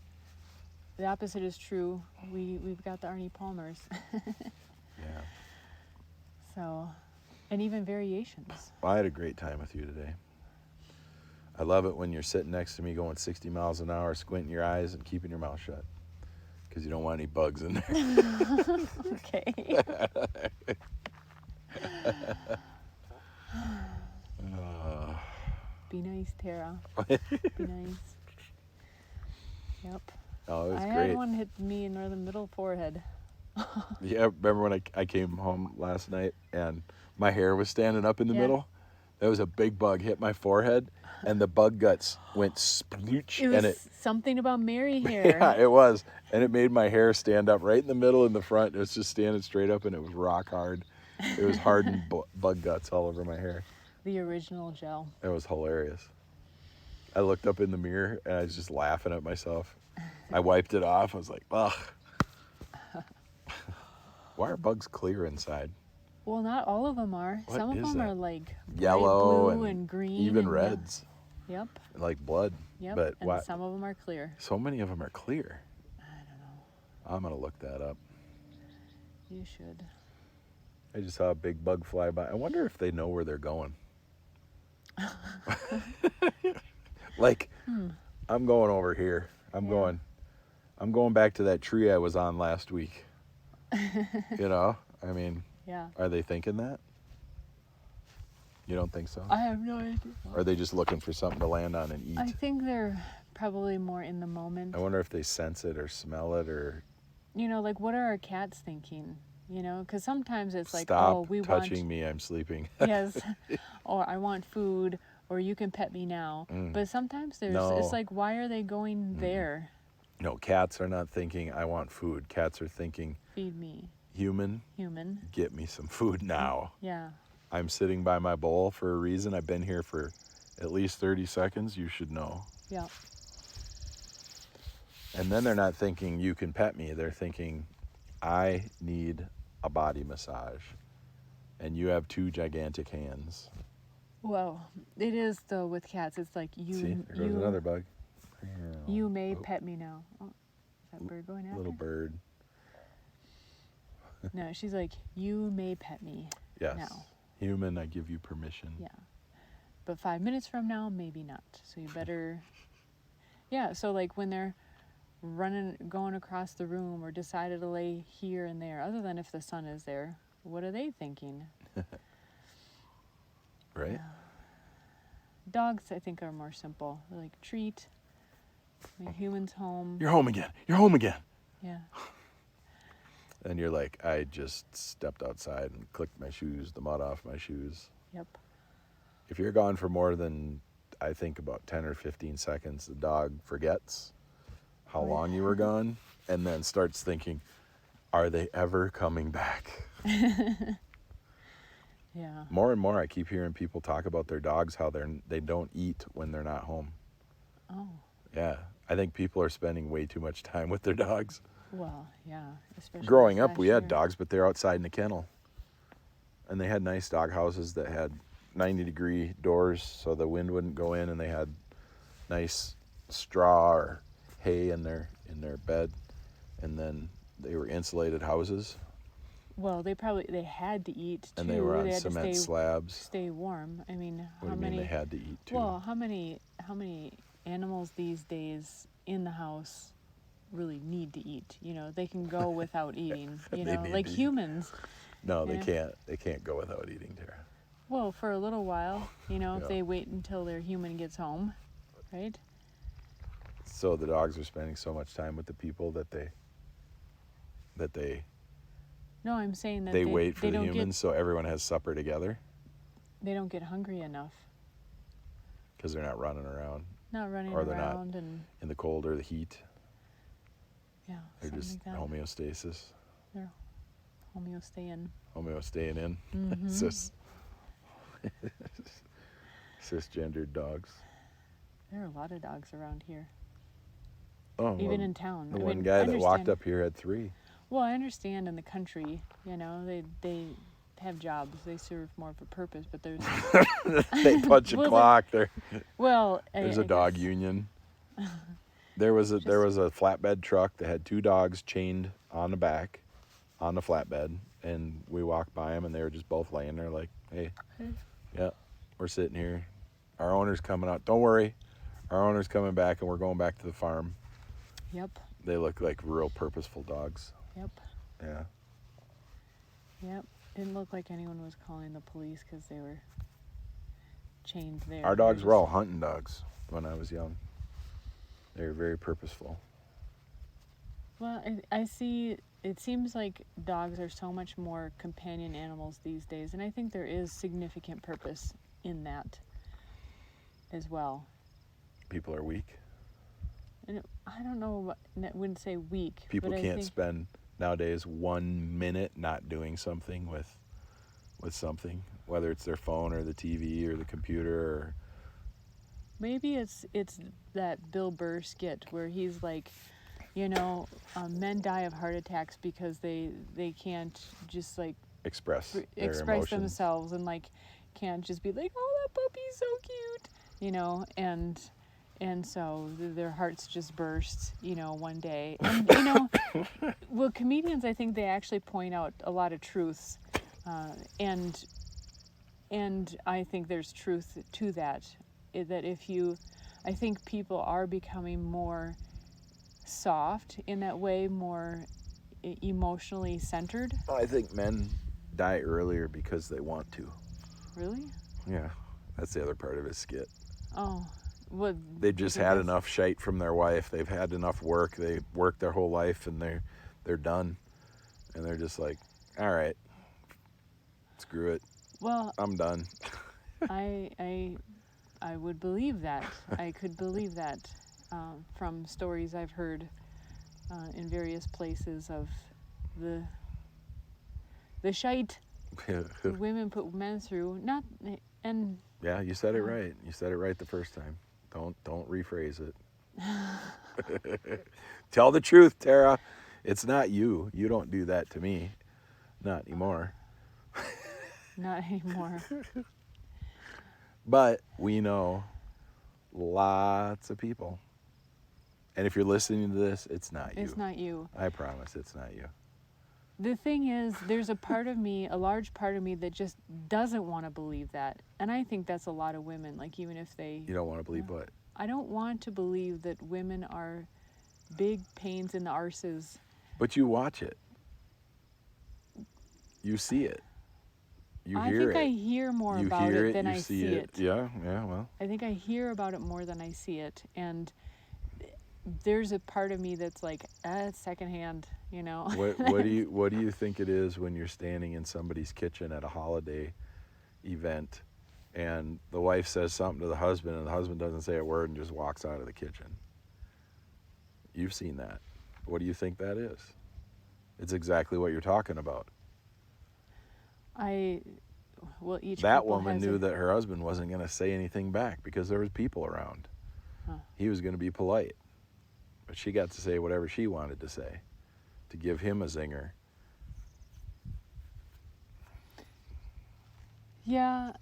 the opposite is true. We've got the Arnie Palmers. Yeah. So, and even variations. Well, I had a great time with you today. I love it when you're sitting next to me going 60 miles an hour, squinting your eyes and keeping your mouth shut because you don't want any bugs in there. Okay. Be nice, Tara. Be nice. Yep. Oh, it was I great. had one hit me in the middle forehead. Yeah, remember when I came home last night and my hair was standing up in the middle? There was a big bug hit my forehead, and the bug guts went splooch. It was and something about Mary hair. Yeah, it was. And it made my hair stand up right in the middle and the front. It was just standing straight up, and it was rock hard. It was hardened bug guts all over my hair. The original gel. It was hilarious. I looked up in the mirror, and I was just laughing at myself. I wiped it off. I was like, ugh. Why are bugs clear inside? Well, not all of them are. What Some of is them that? are like Yellow blue and green. even and reds, Yep. like blood. Yep. But and some of them are clear. so many of them are clear. I don't know. I'm gonna look that up. You should. I just saw a big bug fly by. I wonder if they know where they're going. Like, I'm going over here. I'm going back to that tree I was on last week. You know, I mean, Yeah. are they thinking that? You don't think so? I have no idea. Or are they just looking for something to land on and eat? I think they're probably more in the moment. I wonder if they sense it or smell it or You know, like what are our cats thinking? You know, because sometimes it's like, stop oh, we touching me, I'm sleeping. yes, or I want food, or you can pet me now. But sometimes it's like, why are they going there? No, cats are not thinking, I want food. Cats are thinking, Feed me, human, human. get me some food now. Yeah. I'm sitting by my bowl for a reason. I've been here for at least 30 seconds. You should know. Yeah. And then they're not thinking, you can pet me. They're thinking, I need a body massage. And you have 2 gigantic hands. Well, it is though with cats. It's like you. See, there goes another bug. You may pet me now. Oh, is that bird going after? Little bird. No, she's like, you may pet me. Yes. Now. Human, I give you permission. Yeah. but 5 minutes from now, maybe not. So you better, yeah. So like when they're going across the room or decided to lay here and there, other than if the sun is there, what are they thinking? Right? Yeah. Dogs, I think, are more simple. They're like, treat, my human's home. You're home again. You're home again. Yeah. And you're like, I just stepped outside and clicked my shoes, the mud off my shoes. Yep. If you're gone for more than, I think, about 10 or 15 seconds, the dog forgets how long you were gone and then starts thinking, are they ever coming back? Yeah. More and more, I keep hearing people talk about their dogs, how they don't eat when they're not home. Oh. Yeah. I think people are spending way too much time with their dogs. Well, yeah. Especially Growing up, last we had year. dogs, but they're outside in the kennel. And they had nice dog houses that had 90-degree doors so the wind wouldn't go in, and they had nice straw or hay in their bed, and then they were insulated houses. Well, they had to eat too. And they were on had cement to slabs. stay warm. I mean, What do you mean they had to eat too? Well, how many animals these days in the house really need to eat? You know, they can go without eating. You They know, need like to eat. humans. No, they Yeah. can't. They can't go without eating, Tara. Well, for a little while, you know, Yeah. if they wait until their human gets home, right? So the dogs are spending so much time with the people that they No, I'm saying that they wait for they the don't humans, so everyone has supper together they don't get hungry enough. because they're not running around Not running Or they're not around and in the cold or the heat. yeah, They're something just like that. homeostasis. They're homeostating. Staying in. Mhm. Cisgendered dogs. There are a lot of dogs around here, Oh, even well, in town. the I one mean, guy I that walked understand- up here had 3. Well, I understand in the country, you know, they have jobs. They serve more of a purpose, but there's They punch a Well, clock. there's There's a dog union. There was a flatbed truck that had 2 dogs chained on the back, on the flatbed, and we walked by them, and they were just both laying there like, hey, yeah, we're sitting here. Our owner's coming out. Don't worry, our owner's coming back, and we're going back to the farm. Yep. They look like real purposeful dogs. Yep. Yeah. Yep. Didn't look like anyone was calling the police because they were chained there. Our They're dogs were just- all hunting dogs when I was young. They were very purposeful. Well, I see. It seems like dogs are so much more companion animals these days, and I think there is significant purpose in that as well. People are weak. And I don't know. I wouldn't say weak. People but I can't think, spend nowadays 1 minute not doing something with something, whether it's their phone or the TV or the computer. Or Maybe it's that Bill Burr skit where he's like, you know, men die of heart attacks because they can't just like express their express emotions. themselves and like can't just be like, oh, that puppy's so cute, you know, and so their hearts just burst, you know, one day. And you know, well, comedians, I think they actually point out a lot of truths, and I think there's truth to that. That I think people are becoming more soft in that way, more emotionally centered. I think men die earlier because they want to. Really? Yeah, that's the other part of his skit. Oh, well. They've just okay, had that's- enough shite from their wife. They've had enough work. They worked their whole life, and they're done. And they're just like, all right, screw it. Well, I'm done. I would believe that. I could believe that from stories I've heard in various places of the shite that women put men through. And Yeah, you said it right. You said it right the first time. Don't rephrase it. Tell the truth, Tara. It's not you. You don't do that to me. Not anymore. not anymore. But we know lots of people. And if you're listening to this, it's not you. It's not you. I promise it's not you. The thing is, there's a part of me, a large part of me, that just doesn't want to believe that. And I think that's a lot of women, like even if they... You don't want to believe what? I don't want to believe that women are big pains in the arses. But you watch it. You see it. You hear it. I think I hear more You about hear it than you I see see it. Yeah, well. I think I hear about it more than I see it. And there's a part of me that's like, it's secondhand, you know. What do you think it is when you're standing in somebody's kitchen at a holiday event and the wife says something to the husband and the husband doesn't say a word and just walks out of the kitchen? You've seen that. What do you think that is? It's exactly what you're talking about. Each that couple woman has knew that her husband wasn't going to say anything back because there was people around. He was going to be polite. But she got to say whatever she wanted to say to give him a zinger. Yeah,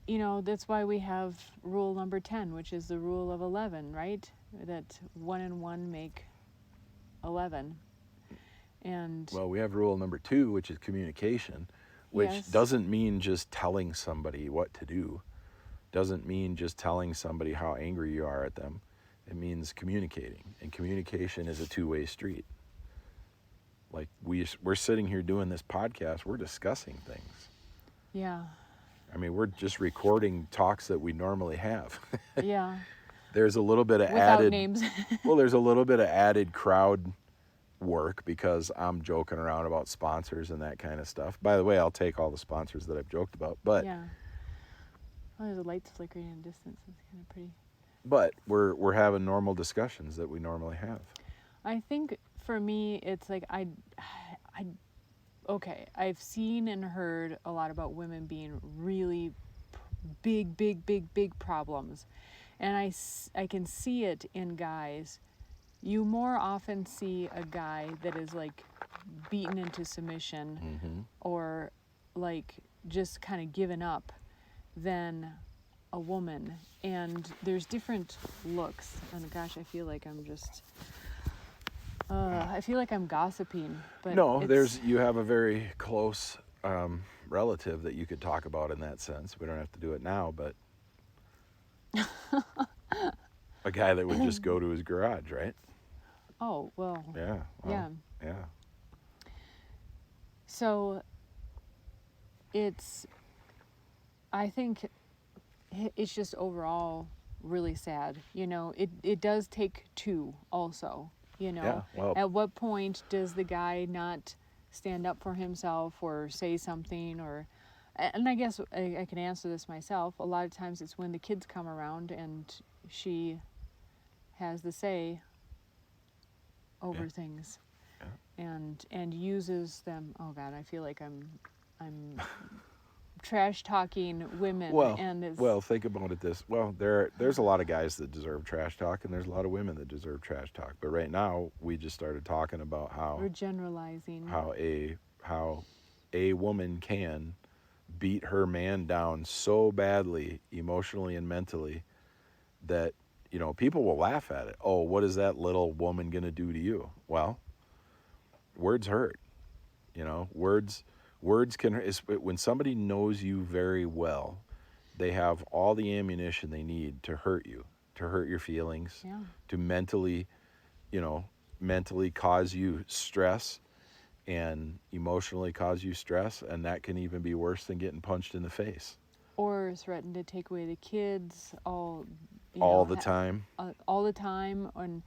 that's why we have rule number 10, which is the rule of 11, right? That 1 and 1 make 11. And well, we have rule number 2, which is communication, which yes. doesn't mean just telling somebody what to do. Doesn't mean just telling somebody how angry you are at them. It means communicating, and communication is a two-way street. Like we're sitting here doing this podcast, we're discussing things. Yeah. I mean, we're just recording talks that we normally have. Yeah. There's a little bit of without added names. Well, there's a little bit of added crowd work because I'm joking around about sponsors and that kind of stuff. By the way, I'll take all the sponsors that I've joked about, but yeah. Oh, there's a light flickering in the distance. It's kind of pretty. But we're having normal discussions that we normally have. I think for me, it's like okay, I've seen and heard a lot about women being really big problems. And I can see it in guys. You more often see a guy that is like beaten into submission or like just kind of given up than a woman. And there's different looks. And gosh, I feel like I'm just... I feel like I'm gossiping, but no, you have a very close relative that you could talk about in that sense. We don't have to do it now, but a guy that would just go to his garage, right? Oh, well. Yeah. Well, yeah. So I think it's just overall really sad. It does take two also. Yeah, well, at what point does the guy not stand up for himself or say something? And I guess I can answer this myself. A lot of times it's when the kids come around and she has the say over things, and uses them. Oh God, I feel like I'm trash talking women. Well, think about it this. Well, there's a lot of guys that deserve trash talk, and there's a lot of women that deserve trash talk. But right now, we just started talking about how we're generalizing how a woman can beat her man down so badly, emotionally and mentally, that people will laugh at it. Oh, what is that little woman gonna do to you? Well, words hurt. Words can, when somebody knows you very well, they have all the ammunition they need to hurt you, to hurt your feelings, to mentally cause you stress and emotionally cause you stress. And that can even be worse than getting punched in the face. Or threaten to take away the kids all the time. All the time. And,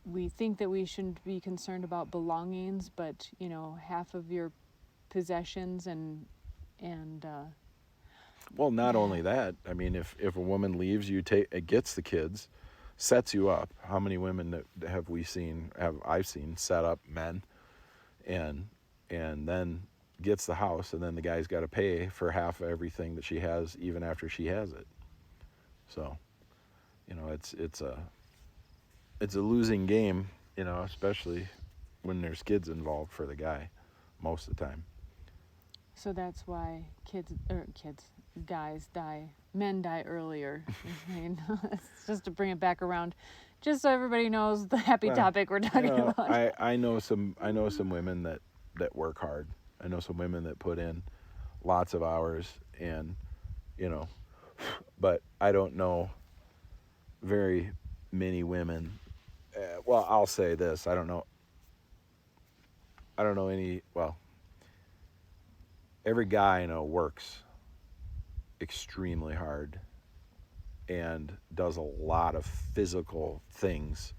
we think that we shouldn't be concerned about belongings, but half of your possessions and well, not only that. I mean, if a woman leaves, it gets the kids, sets you up. How many women have I've seen set up men, and then gets the house, and then the guy's got to pay for half of everything that she has, even after she has it. So, it's a losing game, especially when there's kids involved for the guy, most of the time. So that's why guys die, men die earlier. I mean, it's just to bring it back around. Just so everybody knows the happy topic we're talking about. I know some women that work hard. I know some women that put in lots of hours, and but I don't know very many women. Well, I'll say this: I don't know any. Well, every guy I know works extremely hard and does a lot of physical things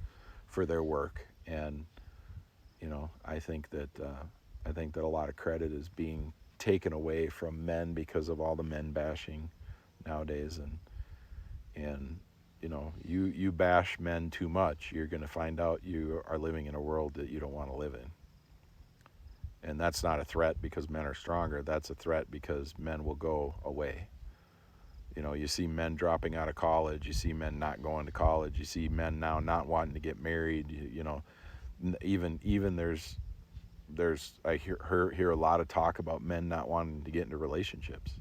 for their work, and I think that a lot of credit is being taken away from men because of all the men bashing nowadays, and you bash men too much, you're going to find out you are living in a world that you don't want to live in. And that's not a threat because men are stronger. That's a threat because men will go away. You see men dropping out of college. You see men not going to college. You see men now not wanting to get married. Even there's I hear a lot of talk about men not wanting to get into relationships.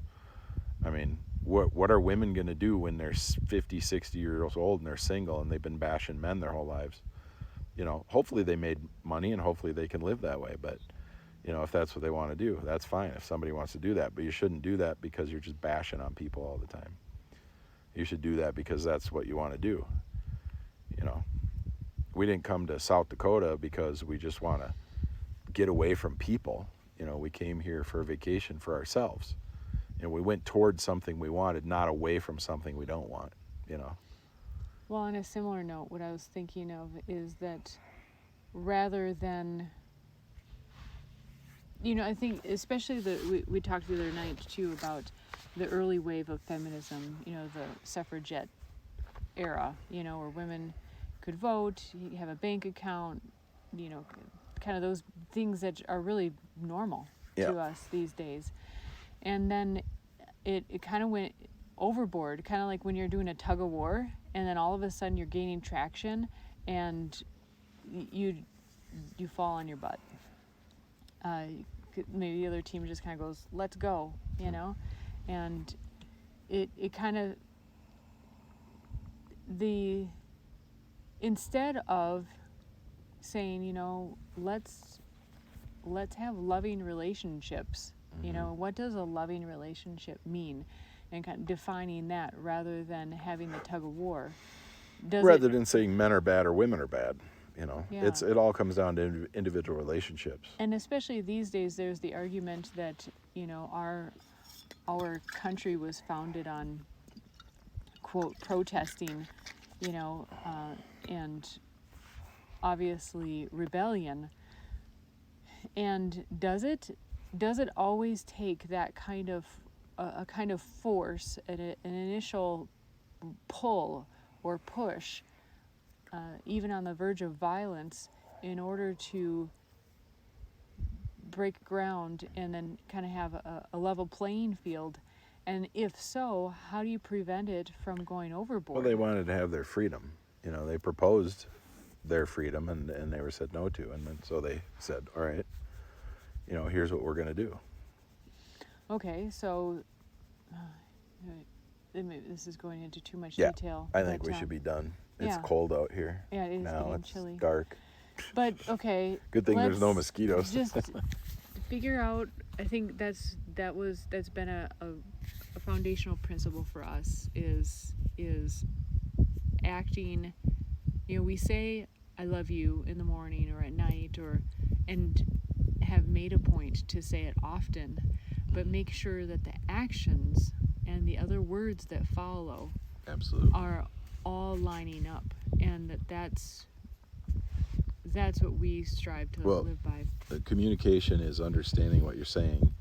I mean, what are women going to do when they're 50, 60 years old and they're single and they've been bashing men their whole lives? Hopefully they made money and hopefully they can live that way. But, if that's what they want to do, that's fine. If somebody wants to do that, but you shouldn't do that because you're just bashing on people all the time. You should do that because that's what you want to do. We didn't come to South Dakota because we just want to get away from people. We came here for a vacation for ourselves. We went towards something we wanted, not away from something we don't want, Well, on a similar note, what I was thinking of is that rather than, I think especially we talked the other night too about the early wave of feminism, the suffragette era, where women could vote, you have a bank account, kind of those things that are really normal to us these days. And then it kind of went overboard, kind of like when you're doing a tug of war, and then all of a sudden you're gaining traction, and you fall on your butt. Maybe the other team just kind of goes, "Let's go," and it kind of instead of saying, let's have loving relationships. What does a loving relationship mean? And kind of defining that rather than having the tug of war. Rather than saying men are bad or women are bad, Yeah. it all comes down to individual relationships. And especially these days, there's the argument that, our country was founded on, quote, protesting, and obviously rebellion. And does it always take that kind of a kind of force, an initial pull or push, even on the verge of violence, in order to break ground and then kind of have a level playing field? And if so, how do you prevent it from going overboard? Well, they wanted to have their freedom. They proposed their freedom and they were said no to. And then so they said, all right, here's what we're going to do. Okay, so this is going into too much detail. I think we should be done. It's cold out here. Yeah, it is now. getting It's chilly. Dark. But okay. Good thing there's no mosquitoes. Just figure out. I think that's been a foundational principle for us is acting. We say I love you in the morning or at night and have made a point to say it often, but make sure that the actions and the other words that follow absolutely are all lining up, and that's what we strive to live by. The communication is understanding what you're saying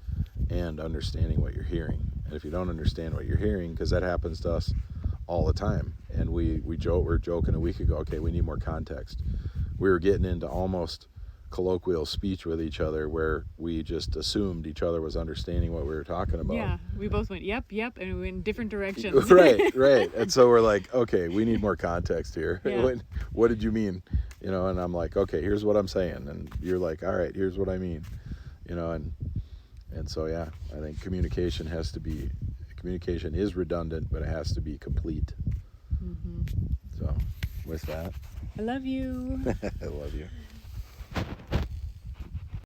and understanding what you're hearing. And if you don't understand what you're hearing, because that happens to us all the time, and we were joking a week ago, okay, we need more context. We were getting into almost colloquial speech with each other where we just assumed each other was understanding what we were talking about. Yeah, we both went, yep, and we went in different directions. Right. And so we're like, okay, we need more context here. Yeah. What did you mean? And I'm like, okay, here's what I'm saying. And you're like, all right, here's what I mean. And so, I think communication is redundant, but it has to be complete. Mm-hmm. So with that, I love you. I love you.